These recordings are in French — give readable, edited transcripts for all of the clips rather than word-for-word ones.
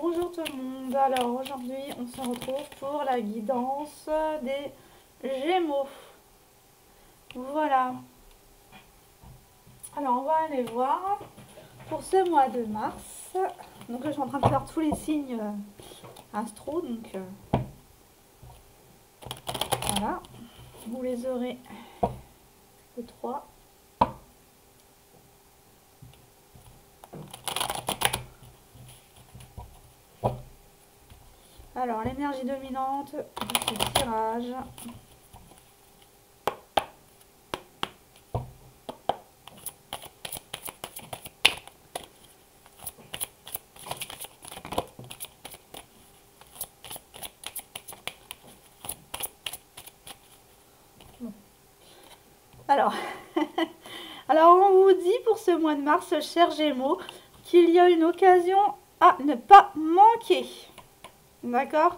Bonjour tout le monde, alors aujourd'hui on se retrouve pour la guidance des Gémeaux. Voilà, alors on va aller voir pour ce mois de mars. Donc là je suis en train de faire tous les signes astro, donc voilà, vous les aurez le 3. Alors l'énergie dominante de ce tirage. Alors, alors on vous dit pour ce mois de mars, chers Gémeaux, qu'il y a une occasion à ne pas manquer. D'accord?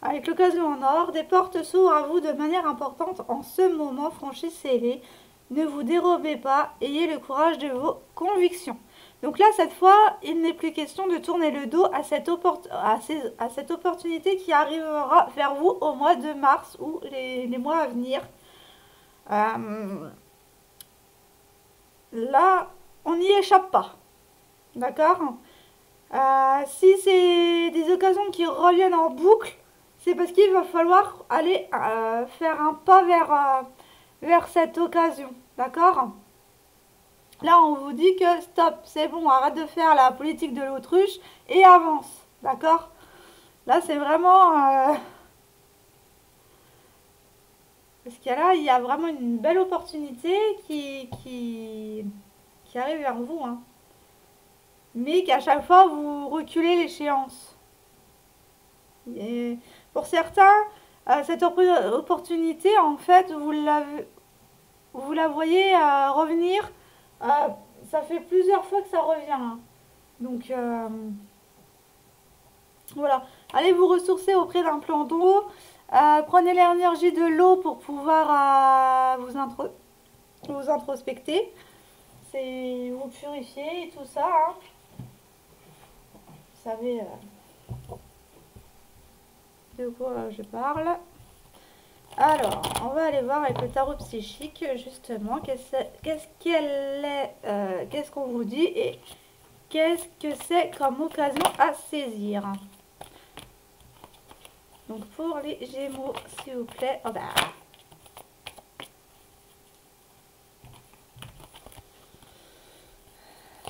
Avec l'occasion en or, des portes s'ouvrent à vous de manière importante en ce moment, franchissez-les. Ne vous dérobez pas, ayez le courage de vos convictions. Donc là, cette fois, il n'est plus question de tourner le dos à cette opportunité qui arrivera vers vous au mois de mars ou les mois à venir. Là, on n'y échappe pas. D'accord? Si c'est des occasions qui reviennent en boucle, c'est parce qu'il va falloir aller faire un pas vers cette occasion. D'accord? Là, on vous dit que stop, c'est bon, arrête de faire la politique de l'autruche et avance. D'accord? Là, c'est vraiment... parce que là, il y a vraiment une belle opportunité qui arrive vers vous. Hein. Mais qu'à chaque fois, vous reculez l'échéance. Et pour certains, cette opportunité, en fait, vous la voyez revenir. Ça fait plusieurs fois que ça revient. Hein. Donc, voilà. Allez vous ressourcer auprès d'un plan d'eau. Prenez l'énergie de l'eau pour pouvoir vous introspecter. C'est vous purifier et tout ça. Hein. Vous savez de quoi je parle. Alors, on va aller voir avec le tarot psychique, justement, qu'est-ce qu'on vous dit et qu'est-ce que c'est comme occasion à saisir. Donc, pour les Gémeaux, s'il vous plaît. Oh bah.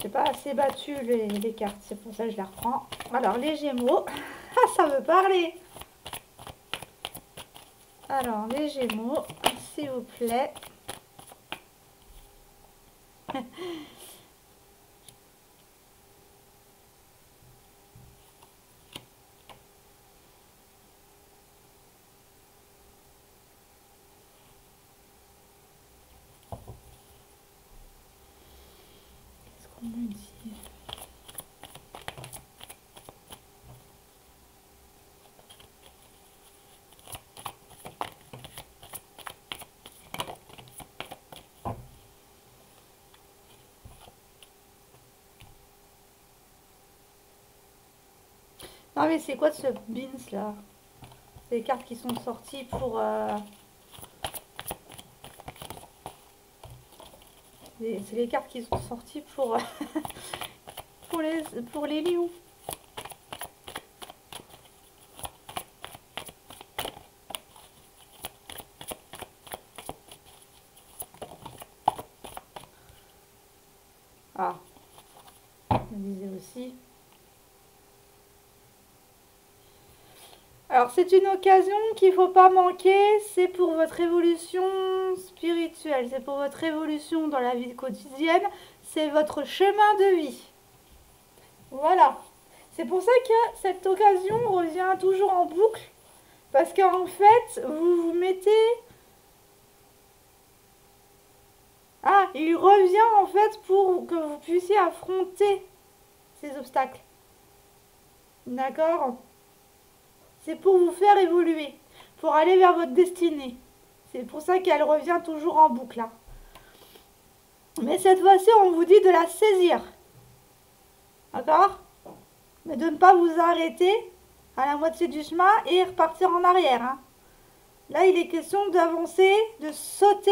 J'ai pas assez battu les cartes, c'est pour ça que je les reprends. Alors, les Gémeaux, ça veut parler. Alors, les Gémeaux, s'il vous plaît. Qu'est-ce qu'on me dit? Non mais c'est quoi ce beans là? C'est les cartes qui sont sorties pour... c'est les cartes qui sont sorties pour, pour les lions. Ah, je disais aussi. Alors c'est une occasion qu'il ne faut pas manquer, c'est pour votre évolution spirituelle, c'est pour votre évolution dans la vie quotidienne, c'est votre chemin de vie. Voilà. C'est pour ça que cette occasion revient toujours en boucle, parce qu'en fait, vous vous mettez... Ah, il revient en fait pour que vous puissiez affronter ces obstacles. D'accord? C'est pour vous faire évoluer, pour aller vers votre destinée. C'est pour ça qu'elle revient toujours en boucle. Hein. Mais cette fois-ci, on vous dit de la saisir. D'accord? Mais de ne pas vous arrêter à la moitié du chemin et repartir en arrière, hein. Là, il est question d'avancer, de sauter,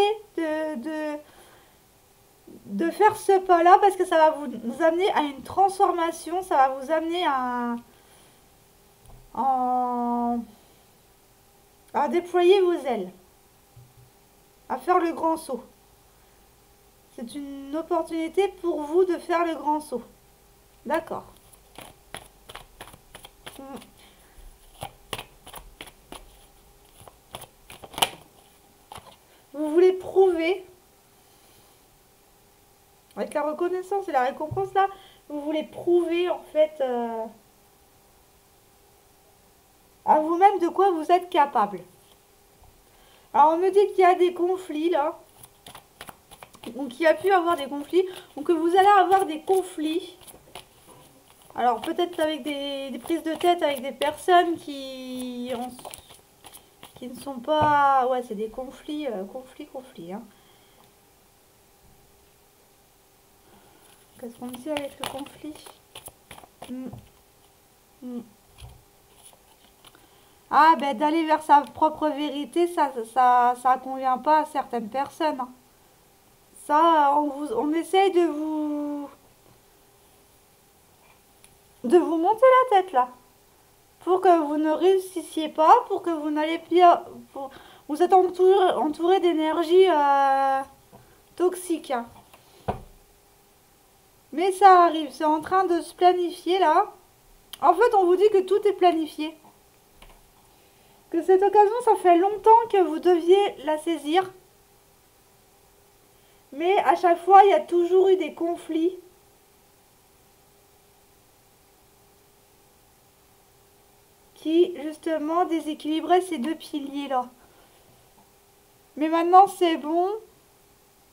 de faire ce pas-là parce que ça va vous amener à une transformation, ça va vous amener à déployer vos ailes, à faire le grand saut. C'est une opportunité pour vous de faire le grand saut. D'accord. Vous voulez prouver, avec la reconnaissance et la récompense là, vous voulez prouver en fait à vous-même de quoi vous êtes capable. Alors on me dit qu'il y a des conflits là, donc il y a pu avoir des conflits, donc que vous allez avoir des conflits. Alors peut-être avec des prises de tête avec des personnes qui ne sont pas... Ouais, c'est des conflits, conflits, hein. Qu'est-ce qu'on me dit avec le conflit? Ah, ben d'aller vers sa propre vérité, ça convient pas à certaines personnes, hein. Ça, on essaye de vous monter la tête là, pour que vous ne réussissiez pas, pour que vous n'allez plus, vous êtes entouré d'énergie toxique, hein. Mais ça arrive, c'est en train de se planifier là. En fait, on vous dit que tout est planifié. Que cette occasion, ça fait longtemps que vous deviez la saisir. Mais à chaque fois, il y a toujours eu des conflits. Qui, justement, déséquilibraient ces deux piliers-là. Mais maintenant, c'est bon.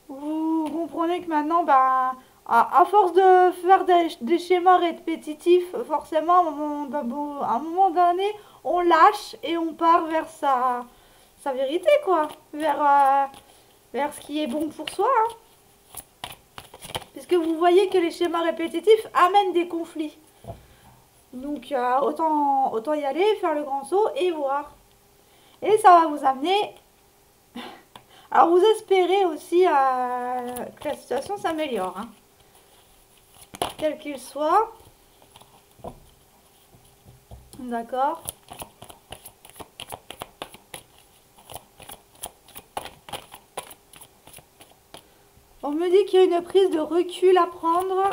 Vous comprenez que maintenant, ben, à force de faire des schémas répétitifs, forcément, à un moment donné, on lâche et on part vers sa vérité, quoi. Vers ce qui est bon pour soi, hein. Puisque vous voyez que les schémas répétitifs amènent des conflits. Donc, autant y aller, faire le grand saut et voir. Et ça va vous amener... Alors, vous espérez aussi que la situation s'améliore, hein. Quel qu'il soit. D'accord. On me dit qu'il y a une prise de recul à prendre,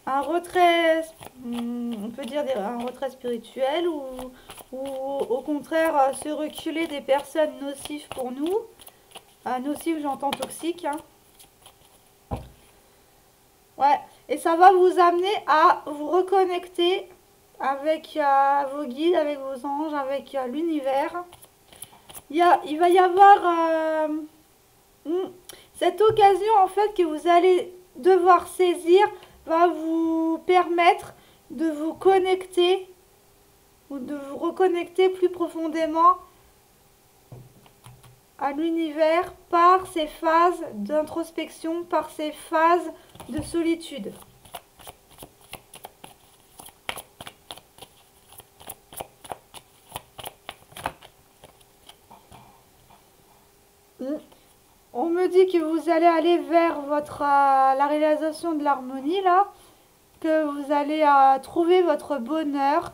un retrait, on peut dire un retrait spirituel ou au contraire se reculer des personnes nocives pour nous. Nocives, j'entends toxiques, hein. Ouais, et ça va vous amener à vous reconnecter avec vos guides, avec vos anges, avec l'univers. Il va y avoir cette occasion en fait que vous allez devoir saisir va vous permettre de vous connecter ou de vous reconnecter plus profondément à l'univers par ces phases d'introspection, par ces phases de solitude. On me dit que vous allez aller vers la réalisation de l'harmonie là, que vous allez trouver votre bonheur.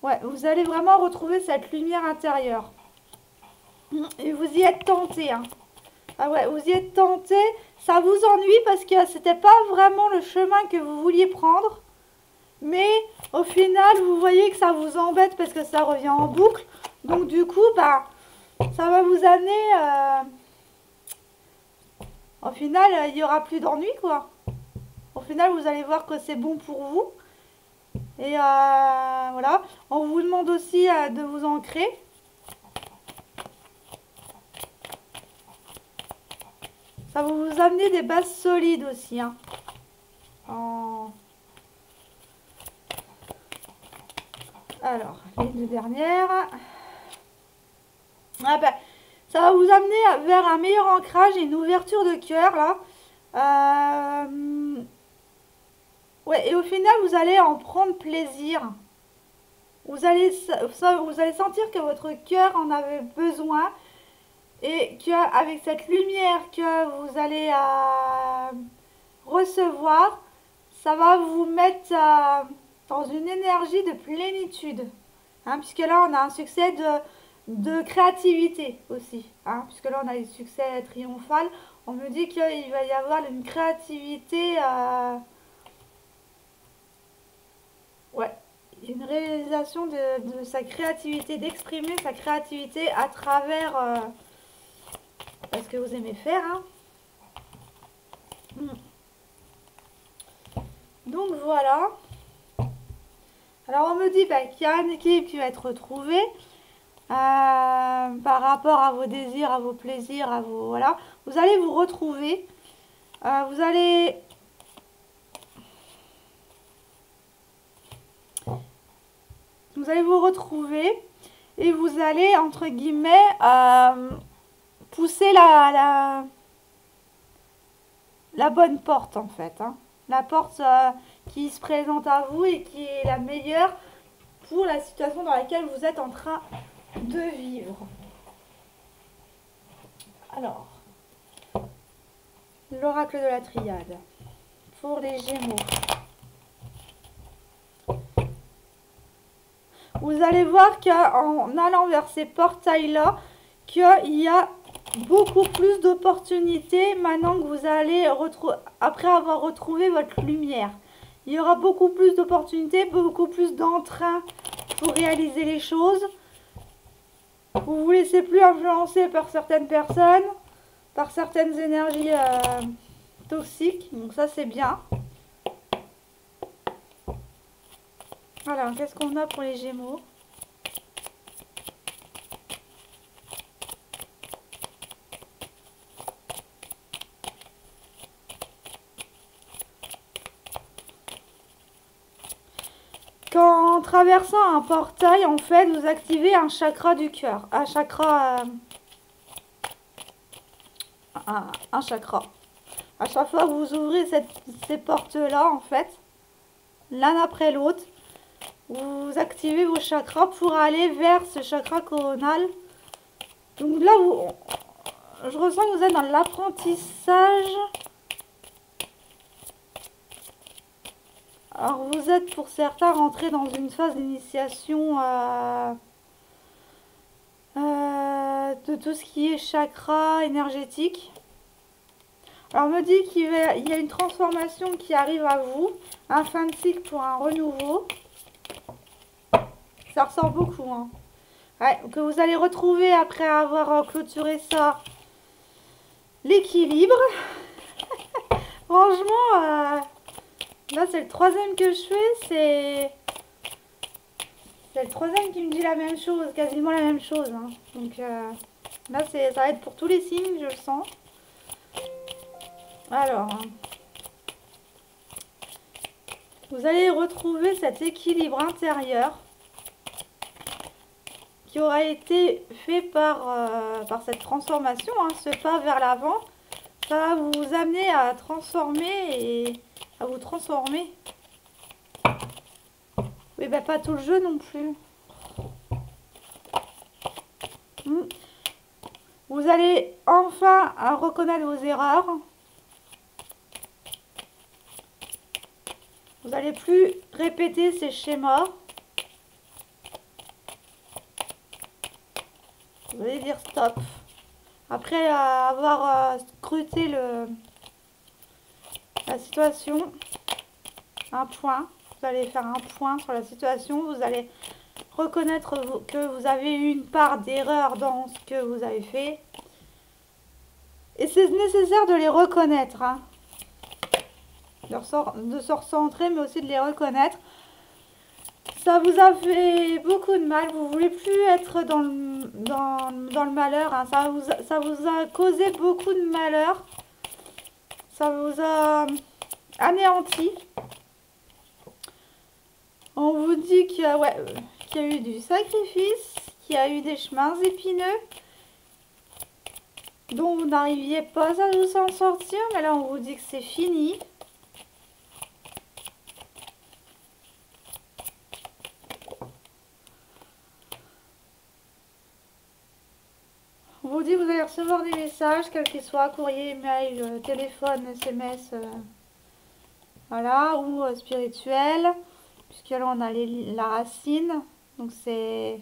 Ouais, vous allez vraiment retrouver cette lumière intérieure. Et vous y êtes tenté, hein. Ah ouais, vous y êtes tenté. Ça vous ennuie parce que c'était pas vraiment le chemin que vous vouliez prendre. Mais au final, vous voyez que ça vous embête parce que ça revient en boucle. Donc du coup, bah, ça va vous amener... Au final, il n'y aura plus d'ennui, quoi. Au final, vous allez voir que c'est bon pour vous. Et voilà. On vous demande aussi de vous ancrer. Ça va vous amener des bases solides aussi, hein. Alors, les deux dernières. Ah ben, ça va vous amener vers un meilleur ancrage et une ouverture de cœur, là. Ouais, et au final, vous allez en prendre plaisir. Vous allez sentir que votre cœur en avait besoin et qu'avec cette lumière que vous allez recevoir, ça va vous mettre dans une énergie de plénitude. Hein, puisque là, on a un succès de créativité aussi. Hein, puisque là, on a le succès triomphal. On me dit qu'il va y avoir une créativité. Ouais, une réalisation de sa créativité, d'exprimer sa créativité à travers ce que vous aimez faire. Hein. Donc voilà. Alors on me dit qu'il y a un équilibre qui va être retrouvé par rapport à vos désirs, à vos plaisirs, à vos... Voilà. Vous allez vous retrouver. Vous allez... Vous allez vous retrouver et vous allez, entre guillemets, pousser la bonne porte en fait. Hein. La porte qui se présente à vous et qui est la meilleure pour la situation dans laquelle vous êtes en train de vivre. Alors, l'oracle de la triade pour les Gémeaux. Vous allez voir qu'en allant vers ces portails-là, qu'il y a beaucoup plus d'opportunités maintenant que vous allez après avoir retrouvé votre lumière. Il y aura beaucoup plus d'opportunités, beaucoup plus d'entrain pour réaliser les choses. Vous ne vous laissez plus influencer par certaines personnes, par certaines énergies toxiques. Donc ça c'est bien. Voilà, qu'est-ce qu'on a pour les Gémeaux ? Qu'en traversant un portail, en fait, vous activez un chakra du cœur. Un chakra. Un chakra. À chaque fois que vous ouvrez ces portes-là, en fait, l'un après l'autre, vous activez vos chakras pour aller vers ce chakra coronal. Donc là, je ressens que vous êtes dans l'apprentissage. Alors vous êtes pour certains rentrés dans une phase d'initiation de tout ce qui est chakra énergétique. Alors on me dit qu'il y a une transformation qui arrive à vous, un fin de cycle pour un renouveau. Ça ressort beaucoup. Hein. Ouais, que vous allez retrouver après avoir clôturé ça, l'équilibre. Franchement... Là, c'est le troisième que je fais, c'est le troisième qui me dit la même chose, quasiment la même chose. Hein. Donc là, ça va être pour tous les signes, je le sens. Alors, vous allez retrouver cet équilibre intérieur qui aura été fait par cette transformation, hein, ce pas vers l'avant. Ça va vous amener à transformer et... à vous transformer. Oui, bah pas tout le jeu non plus. Vous allez enfin reconnaître vos erreurs. Vous n'allez plus répéter ces schémas. Vous allez dire stop. Après avoir scruté la situation, un point. Vous allez faire un point sur la situation. Vous allez reconnaître que vous avez eu une part d'erreur dans ce que vous avez fait. Et c'est nécessaire de les reconnaître. Hein. De se recentrer, mais aussi de les reconnaître. Ça vous a fait beaucoup de mal. Vous ne voulez plus être dans le malheur. Hein. Ça vous a causé beaucoup de malheur. Ça vous a anéanti. On vous dit qu'il y a eu du sacrifice, qu'il y a eu des chemins épineux dont vous n'arriviez pas à vous en sortir. Mais là, on vous dit que c'est fini. vous dit que vous allez recevoir des messages, quels qu'ils soient, courrier, mail, téléphone, SMS, voilà, ou spirituel, puisque là on a la racine. Donc c'est...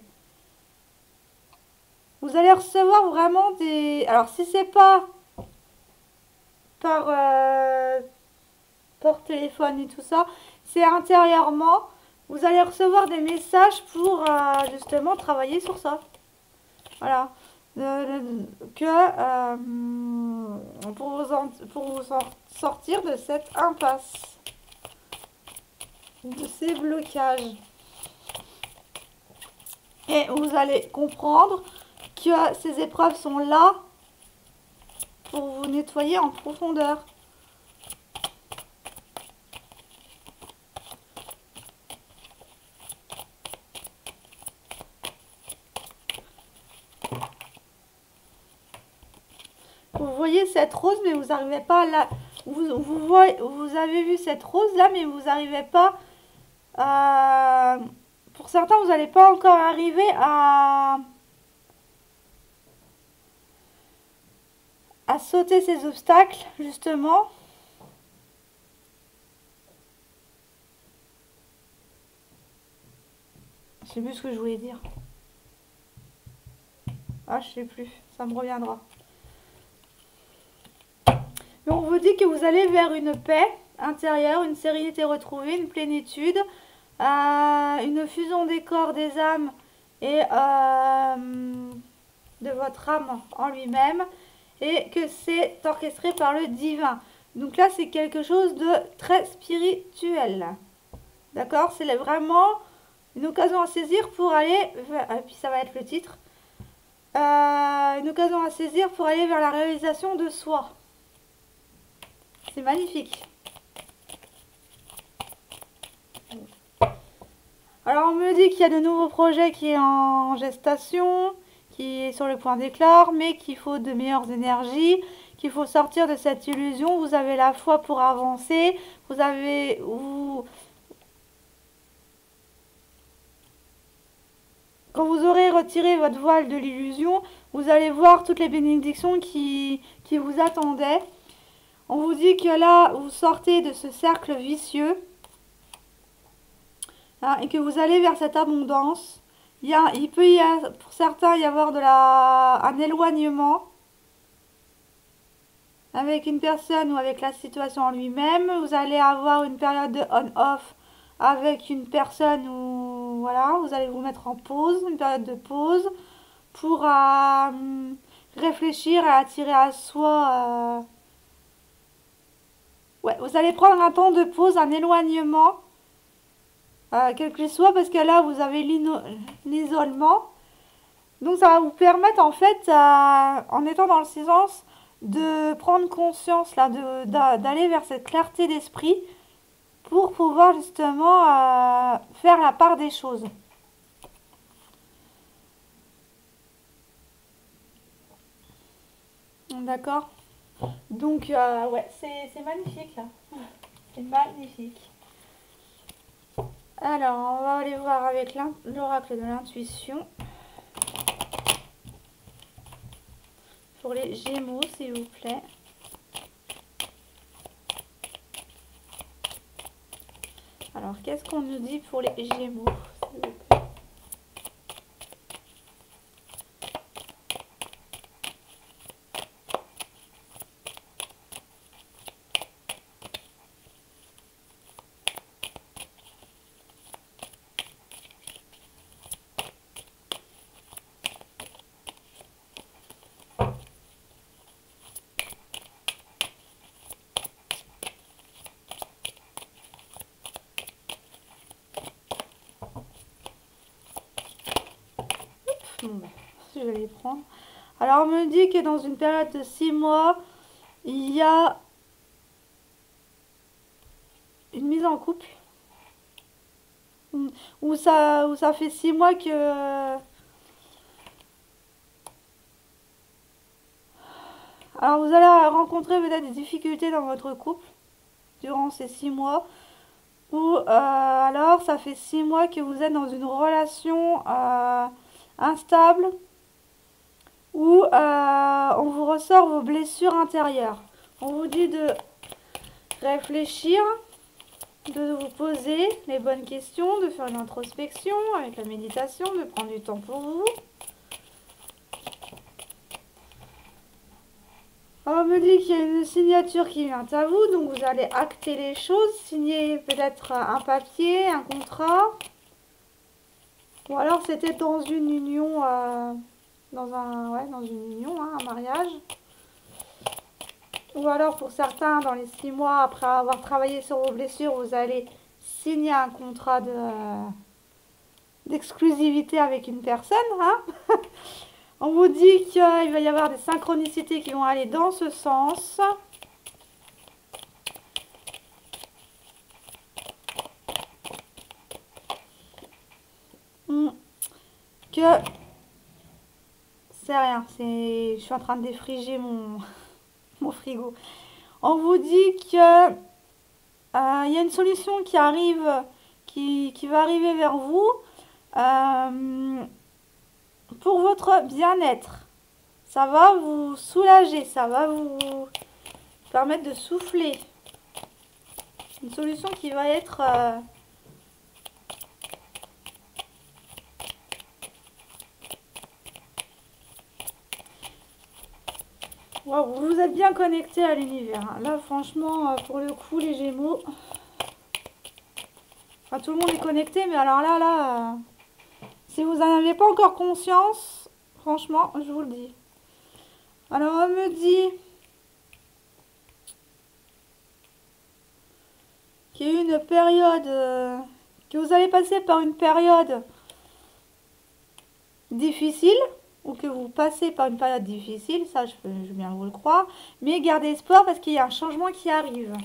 Vous allez recevoir vraiment des... Alors si c'est pas par téléphone et tout ça, c'est intérieurement. Vous allez recevoir des messages pour justement travailler sur ça. Voilà. Pour vous sortir de cette impasse, de ces blocages. Et vous allez comprendre que ces épreuves sont là pour vous nettoyer en profondeur. Vous voyez cette rose, mais vous n'arrivez pas à la... Vous avez vu cette rose là, mais vous n'arrivez pas... Pour certains, vous n'allez pas encore arriver à sauter ces obstacles, justement. Je sais plus ce que je voulais dire. Ah, je sais plus. Ça me reviendra. Mais on vous dit que vous allez vers une paix intérieure, une sérénité retrouvée, une plénitude, une fusion des corps, des âmes et de votre âme en lui-même, et que c'est orchestré par le divin. Donc là, c'est quelque chose de très spirituel. D'accord? C'est vraiment une occasion à saisir pour aller... Et puis ça va être le titre. Une occasion à saisir pour aller vers la réalisation de soi. C'est magnifique. Alors on me dit qu'il y a de nouveaux projets qui est en gestation, qui est sur le point d'éclore, mais qu'il faut de meilleures énergies, qu'il faut sortir de cette illusion. Vous avez la foi pour avancer, quand vous aurez retiré votre voile de l'illusion, vous allez voir toutes les bénédictions qui vous attendaient. On vous dit que là, vous sortez de ce cercle vicieux, hein, et que vous allez vers cette abondance. Il peut pour certains y avoir un éloignement avec une personne ou avec la situation en lui-même. Vous allez avoir une période de on-off avec une personne où voilà, vous allez vous mettre en pause, une période de pause pour réfléchir et attirer à soi. Ouais, vous allez prendre un temps de pause, un éloignement, quel qu'il soit, parce que là, vous avez l'isolement. Donc, ça va vous permettre, en fait, en étant dans le silence, de prendre conscience, là, d'aller vers cette clarté d'esprit pour pouvoir, justement, faire la part des choses. D'accord? Donc, ouais, c'est magnifique, là. C'est magnifique. Alors, on va aller voir avec l'oracle de l'intuition. Pour les Gémeaux, s'il vous plaît. Alors, qu'est-ce qu'on nous dit pour les Gémeaux, s'il vous plaît? Je vais les prendre. Alors, on me dit que dans une période de 6 mois, il y a une mise en couple. Où ça fait 6 mois que... Alors, vous allez rencontrer peut-être des difficultés dans votre couple durant ces 6 mois. Ou alors, ça fait 6 mois que vous êtes dans une relation instable, où on vous ressort vos blessures intérieures. On vous dit de réfléchir, de vous poser les bonnes questions, de faire une introspection avec la méditation, de prendre du temps pour vous. On me dit qu'il y a une signature qui vient à vous, donc vous allez acter les choses, signer peut-être un papier, un contrat. Ou alors c'était dans une union, dans une union, hein, un mariage. Ou alors pour certains, dans les 6 mois après avoir travaillé sur vos blessures, vous allez signer un contrat d'exclusivité avec une personne. Hein. On vous dit qu'il va y avoir des synchronicités qui vont aller dans ce sens. Que c'est rien, je suis en train de défriger mon frigo. On vous dit que il y a une solution qui arrive, qui va arriver vers vous pour votre bien-être. Ça va vous soulager, ça va vous permettre de souffler. Une solution qui va être wow, vous êtes bien connecté à l'univers. Là, franchement, pour le coup, les Gémeaux, enfin, tout le monde est connecté, mais alors là, si vous n'en avez pas encore conscience, franchement, je vous le dis. Alors, on me dit qu'il y a eu une période, que vous allez passer par une période difficile, ou que vous passez par une période difficile, ça je veux bien vous le croire, mais gardez espoir parce qu'il y a un changement qui arrive.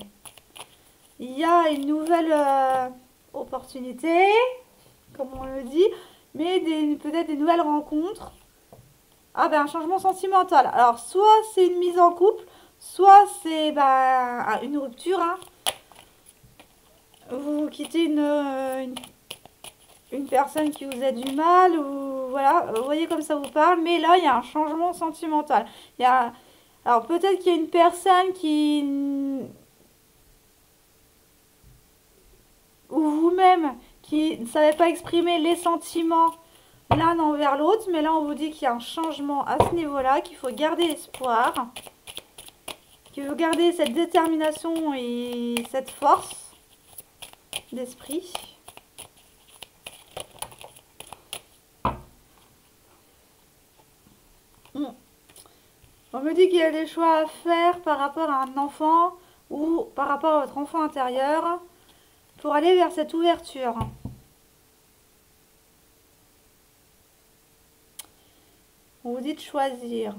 Il y a une nouvelle opportunité, comme on le dit, mais peut-être des nouvelles rencontres. Ah ben un changement sentimental. Alors soit c'est une mise en couple, soit c'est une rupture. Hein. Vous quittez une personne qui vous a du mal, ou voilà, vous voyez comme ça vous parle, mais là il y a un changement sentimental. Alors peut-être qu'il y a une personne ou vous-même qui ne savez pas exprimer les sentiments l'un envers l'autre, mais là on vous dit qu'il y a un changement à ce niveau-là, qu'il faut garder espoir, qu'il faut garder cette détermination et cette force d'esprit. On me dit qu'il y a des choix à faire par rapport à un enfant ou par rapport à votre enfant intérieur pour aller vers cette ouverture. On vous dit de choisir.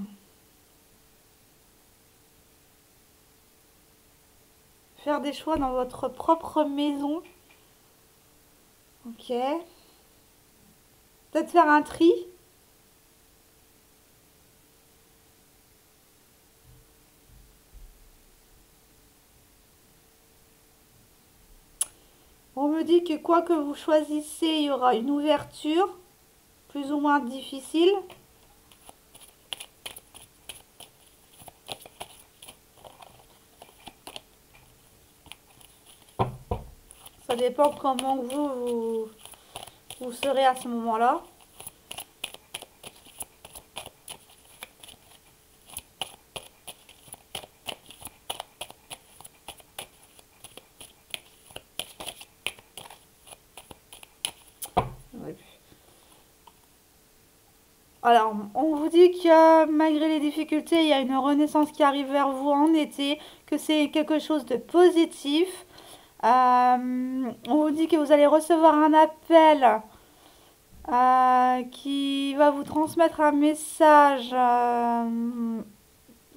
Faire des choix dans votre propre maison. Ok. Peut-être faire un tri. On me dit que quoi que vous choisissez, il y aura une ouverture, plus ou moins difficile. Ça dépend comment vous serez à ce moment-là. Alors, on vous dit que malgré les difficultés, il y a une renaissance qui arrive vers vous en été, que c'est quelque chose de positif. On vous dit que vous allez recevoir un appel qui va vous transmettre un message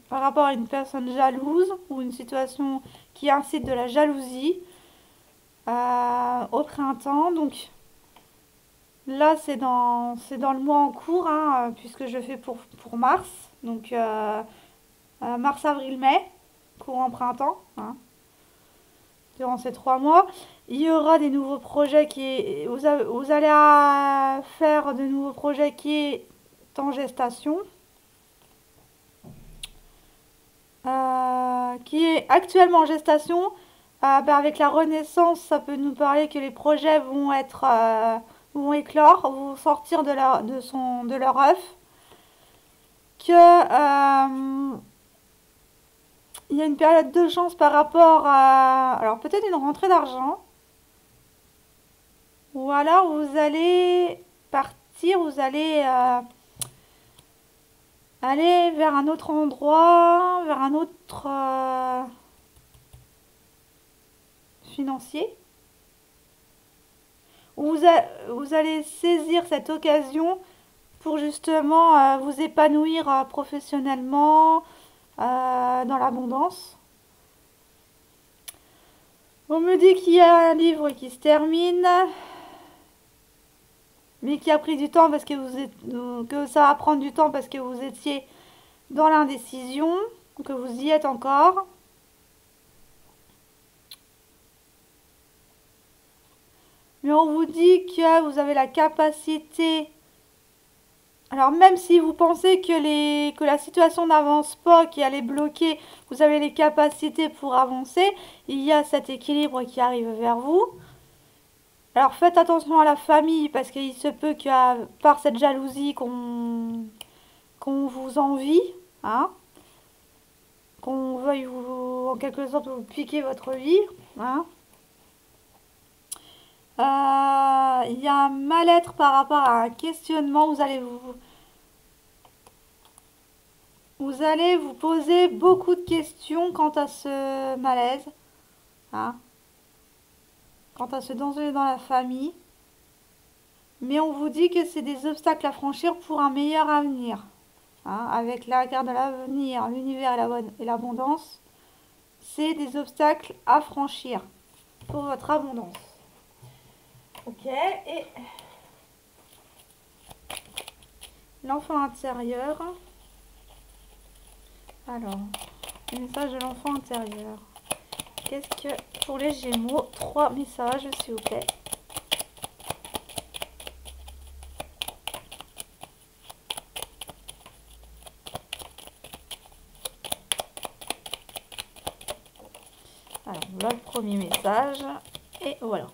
par rapport à une personne jalouse ou une situation qui incite de la jalousie au printemps. Donc là, c'est dans le mois en cours, hein, puisque je fais pour mars. Donc mars, avril, mai, courant printemps. Hein. Durant ces 3 mois, il y aura des nouveaux projets vous allez faire de nouveaux projets qui est en gestation. qui est actuellement en gestation, avec la renaissance, ça peut nous parler que les projets vont être vont éclore, vont sortir de leur œuf, que il y a une période de chance par rapport à alors peut-être une rentrée d'argent, ou alors vous allez partir, vous allez aller vers un autre endroit, vers un autre financier. Vous allez saisir cette occasion pour justement vous épanouir professionnellement dans l'abondance. On me dit qu'il y a un livre qui se termine, mais qui a pris du temps parce que que ça va prendre du temps parce que vous étiez dans l'indécision, que vous y êtes encore. Mais on vous dit que vous avez la capacité. Alors même si vous pensez que la situation n'avance pas, qu'elle est bloquée, vous avez les capacités pour avancer, il y a cet équilibre qui arrive vers vous. Alors faites attention à la famille parce qu'il se peut que par cette jalousie qu'on vous envie, hein, qu'on veuille vous, en quelque sorte vous piquer votre vie, hein. Il y a un mal-être par rapport à un questionnement. Vous allez vous poser beaucoup de questions quant à ce malaise, hein, quant à ce danger dans la famille. Mais on vous dit que c'est des obstacles à franchir pour un meilleur avenir. Hein, avec la carte de l'avenir, l'univers et l'abondance, c'est des obstacles à franchir pour votre abondance. Ok, et l'enfant intérieur. Alors, le message de l'enfant intérieur. Qu'est-ce que, pour les Gémeaux, 3 messages, s'il vous plaît. Alors, voilà le premier message. Et voilà.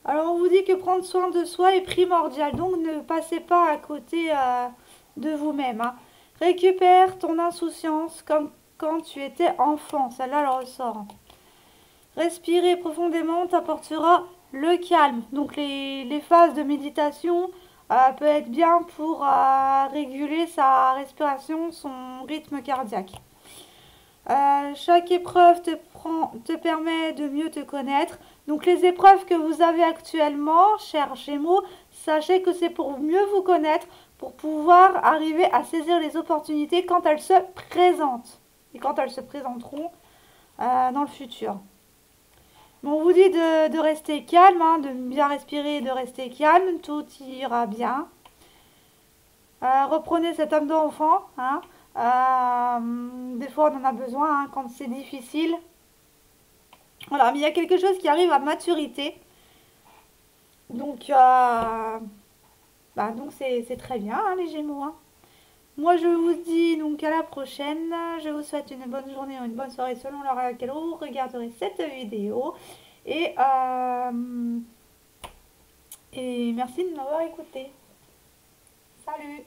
Alors, on vous dit que prendre soin de soi est primordial. Donc, ne passez pas à côté de vous-même. Hein. Récupère ton insouciance comme quand tu étais enfant. Celle-là, elle ressort. Respirer profondément t'apportera le calme. Donc, les phases de méditation peut être bien pour réguler sa respiration, son rythme cardiaque. Chaque épreuve te permet de mieux te connaître. Donc les épreuves que vous avez actuellement, chers Gémeaux, sachez que c'est pour mieux vous connaître, pour pouvoir arriver à saisir les opportunités quand elles se présentent. Et quand elles se présenteront dans le futur. Mais on vous dit de rester calme, hein, de bien respirer et de rester calme, tout ira bien. Reprenez cette âme d'enfant, hein. Des fois on en a besoin hein, quand c'est difficile. Voilà, mais il y a quelque chose qui arrive à maturité. Donc, donc c'est très bien hein, les Gémeaux. Hein. Moi je vous dis donc à la prochaine. Je vous souhaite une bonne journée ou une bonne soirée selon l'heure à laquelle vous regarderez cette vidéo. Et merci de m'avoir écouté. Salut!